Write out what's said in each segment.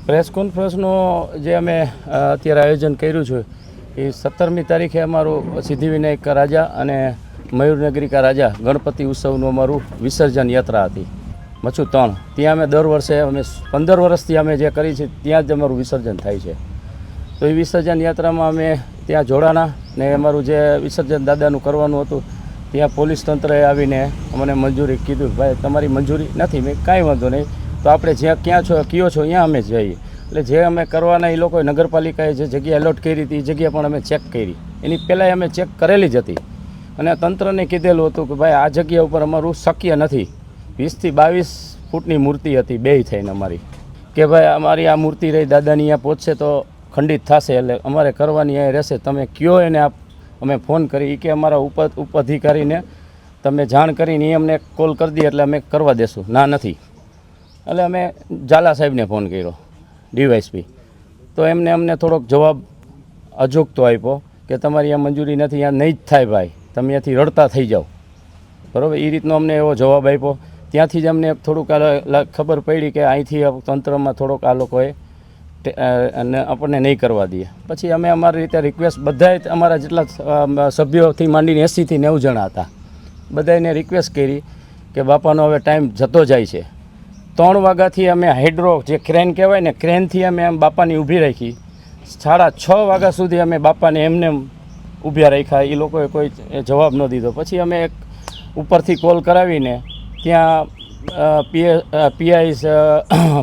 Press કોન્ફરન્સનો જે અમે અત્યારે આયોજન કર્યું છે એ 17મી તારીખે અમારું સિદ્ધિવિનાયક રાજા અને મયુરનગરી રાજા ગણપતિ ઉત્સવનું અમારું વિસર્જન યાત્રા હતી મચ્છુ 3. ત્યાં અમે દર વર્ષે અમે 15 વર્ષથી અમે જે કરી છે ત્યાં જ અમારું વિસર્જન થાય છે. તો એ વિસર્જન યાત્રામાં અમે ત્યાં જોડાના ને અમારું જે વિસર્જન દાદાનું કરવાનું હતું ત્યાં પોલીસ તંત્રએ આવીને અમને મંજૂરી કીધું ભાઈ તમારી મંજૂરી નથી. મેં કાંઈ વાંધો નહીં, તો આપણે જ્યાં ક્યાં છો કયો છો ત્યાં અમે જઈએ. એટલે જે અમે કરવાના એ લોકોએ નગરપાલિકાએ જે જગ્યા એલોટ કરી હતી એ જગ્યા પણ અમે ચેક કરી. એની પહેલાં અમે ચેક કરેલી જ હતી અને તંત્રને કીધેલું હતું કે ભાઈ આ જગ્યા ઉપર અમારું શક્ય નથી. 20 થી 22 ફૂટની મૂર્તિ હતી બે થઈને અમારી, કે ભાઈ અમારી આ મૂર્તિ રહી દાદાની અહીંયા પહોંચશે તો ખંડિત થશે, એટલે અમારે કરવાની અહીંયા રહેશે. તમે કયો એને અમે ફોન કરી કે અમારા ઉપઅધિકારીને તમે જાણ કરીને એ અમને કોલ કરી દે એટલે અમે કરવા દેશું. ના નથી. એટલે અમે ઝાલા સાહેબને ફોન કર્યો ડીવાયએસપી, તો એમને અમને થોડોક જવાબ અજોગતો આપ્યો કે તમારી આ મંજૂરી નથી, અહીંયા નહીં જ થાય ભાઈ, તમે અહીંયાથી રડતા થઈ જાઓ. બરાબર, એ રીતનો અમને એવો જવાબ આપ્યો. ત્યાંથી જ અમને થોડુંક ખબર પડી કે અહીંથી તંત્રમાં થોડોક આ લોકોએ આપણને નહીં કરવા દઈએ. પછી અમે અમારી રીતે રિક્વેસ્ટ બધાએ અમારા જેટલા સભ્યોથી માંડીને 80 થી 90 જણા હતા, બધાને રિક્વેસ્ટ કરી કે બાપાનો હવે ટાઈમ જતો જાય છે. 3 વાગ્યાથી અમે હાઇડ્રો જે ક્રેન કહેવાય ને ક્રેનથી અમે આમ બાપાની ઊભી રાખી. 6:30 વાગ્યા સુધી અમે બાપાને એમને ઊભા રાખ્યા. એ લોકોએ કોઈ જવાબ ન દીધો. પછી અમે એક ઉપરથી કોલ કરાવીને ત્યાં પીઆઈ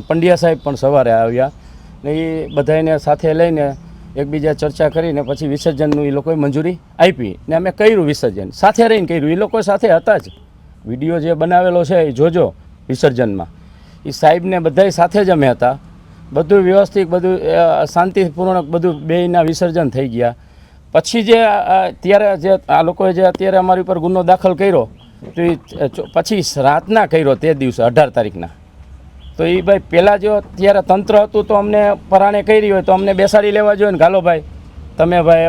પંડ્યા સાહેબ પણ સવારે આવ્યા ને એ બધાને સાથે લઈને એકબીજા ચર્ચા કરીને પછી વિસર્જનનું એ લોકોએ મંજૂરી આપી ને અમે કર્યું વિસર્જન. સાથે રહીને કર્યું, એ લોકો સાથે હતા જ. વિડીયો જે બનાવેલો છે એ જોજો વિસર્જનમાં, એ સાહેબને બધાય સાથે જ અમે હતા. બધું વ્યવસ્થિત, બધું શાંતિપૂર્વક બધું બેયના વિસર્જન થઈ ગયા. પછી જે અત્યારે જે આ લોકોએ જે અત્યારે અમારી ઉપર ગુનો દાખલ કર્યો તો એ પછી રાતના કર્યો તે દિવસે 18 તારીખના. તો એ ભાઈ પહેલાં જો ત્યારે તંત્ર હતું તો અમને પરાણે કરી હોય તો અમને બેસાડી લેવા જોઈએ ને, ગાલો ભાઈ તમે ભાઈ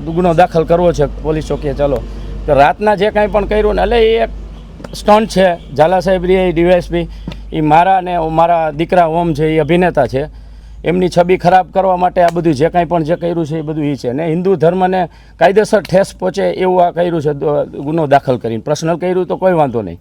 ગુનો દાખલ કરવો છે પોલીસ ચોકીએ ચાલો. તો રાતના જે કાંઈ પણ કર્યું ને, એટલે એ એક સ્ટન્ટ છે. ઝાલા સાહેબ એ ડીવાયએસપી એ મારા ને મારા દીકરા ઓમ છે એ અભિનેતા છે, એમની છબી ખરાબ કરવા માટે આ બધું જે કાંઈ પણ જે કર્યું છે એ બધું એ છે. ને હિન્દુ ધર્મને કાયદેસર ઠેસ પહોંચે એવું આ કર્યું છે ગુનો દાખલ કરીને. પર્સનલ કર્યું તો કોઈ વાંધો નહીં.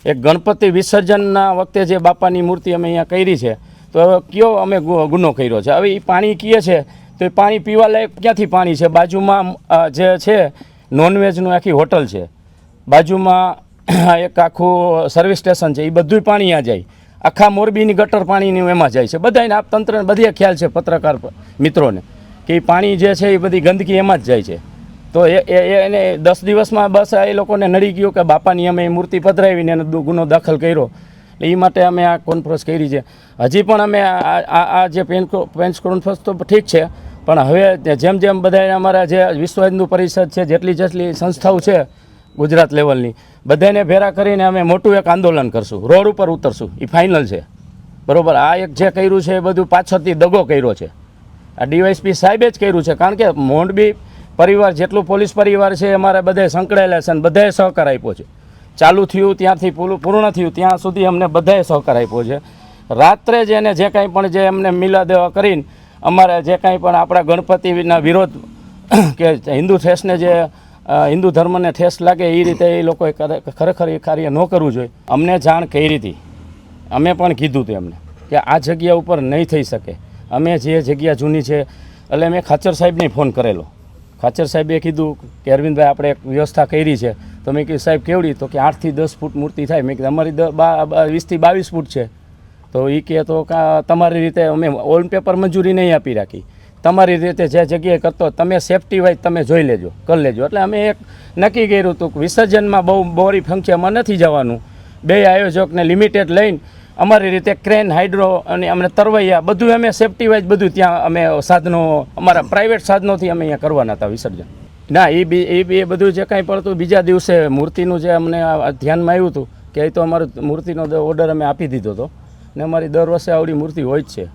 એક ગણપતિ વિસર્જનના વખતે જે બાપાની મૂર્તિ અમે અહીંયા કરી છે તો હવે કયો અમે ગુનો કર્યો છે. હવે એ પાણી કીએ છે તો એ પાણી પીવા લાયક ક્યાંથી પાણી છે? બાજુમાં જે છે નોનવેજનું આખી હોટલ છે, બાજુમાં એક આખું સર્વિસ સ્ટેશન છે, એ બધું પાણી અહીંયા જાય. આખા મોરબીની ગટર પાણીનું એમાં જાય છે. બધાને આપ તંત્રને બધે ખ્યાલ છે પત્રકાર મિત્રોને કે એ પાણી જે છે એ બધી ગંદકી એમાં જ જાય છે. તો એને 10 દિવસમાં બસ એ લોકોને નડી ગયું કે બાપાની અમે મૂર્તિ પધરાવીને એને ગુનો દાખલ કર્યો. એટલે એ માટે અમે આ કોન્ફરન્સ કરી છે. હજી પણ અમે આ જે પ્રેસ કોન્ફરન્સ તો ઠીક છે, પણ હવે જેમ જેમ બધા અમારા જે વિશ્વ હિન્દુ પરિષદ છે, જેટલી સંસ્થાઓ છે ગુજરાત લેવલની, બધાને ભેરા કરીને અમે મોટું એક આંદોલન કરશું, રોડ ઉપર ઉતરશું. એ ફાઇનલ છે. બરાબર, આ એક જે કર્યું છે એ બધું પાછળથી દગો કર્યો છે. આ ડીવાયએસપી સાહેબે જ કર્યું છે, કારણ કે મોરબી પરિવાર જેટલું પોલીસ પરિવાર છે અમારે બધાએ સંકળાયેલા છે અને બધાએ સહકાર આપ્યો છે. ચાલુ થયું ત્યાંથી પૂર્ણ થયું ત્યાં સુધી અમને બધાએ સહકાર આપ્યો છે. રાત્રે જ એને જે કાંઈ પણ જે એમને મિલા દેવા કરીને અમારે જે કાંઈ પણ આપણા ગણપતિના વિરોધ કે હિન્દુ ઠેસને જે હિન્દુ ધર્મને ઠેસ લાગે એ રીતે એ લોકોએ ખરેખર એ કાર્ય ન કરવું જોઈએ. અમને જાણ કરી હતી, અમે પણ કીધું હતું એમને કે આ જગ્યા ઉપર નહીં થઈ શકે. અમે જે જગ્યા જૂની છે એટલે મેં ખાચર સાહેબને ફોન કરેલો. ખાચર સાહેબે કીધું કે અરવિંદભાઈ આપણે એક વ્યવસ્થા કરી છે. તો મેં કીધું સાહેબ કેવડી? તો કે 8 થી 10 ફૂટ મૂર્તિ થાય. મેં કીધું અમારી 20 થી 22 ફૂટ છે. તો એ કહે તો તમારી રીતે અમે ઓન પેપર મંજૂરી નહીં આપી રાખી, તમારી રીતે જે જગ્યાએ કરતો તમે સેફટી વાઇઝ તમે જોઈ લેજો, કરી લેજો. એટલે અમે એક નક્કી કર્યું હતું કે વિસર્જનમાં બહુ બોરી સંખ્યામાં નથી જવાનું. 2 આયોજકને લિમિટેડ લઈને અમારી રીતે ક્રેન, હાઇડ્રો અને અમને તરવૈયા બધું અમે સેફટી વાઇઝ બધું ત્યાં અમે સાધનો અમારા પ્રાઇવેટ સાધનોથી અમે અહીંયા કરવાના હતા વિસર્જન. ના એ બધું જે કાંઈ પડતું બીજા દિવસે મૂર્તિનું જે અમને ધ્યાનમાં આવ્યું હતું કે એ તો અમારું મૂર્તિનો ઓર્ડર અમે આપી દીધો હતો ને અમારી દર વર્ષે આવડી મૂર્તિ હોય જ છે.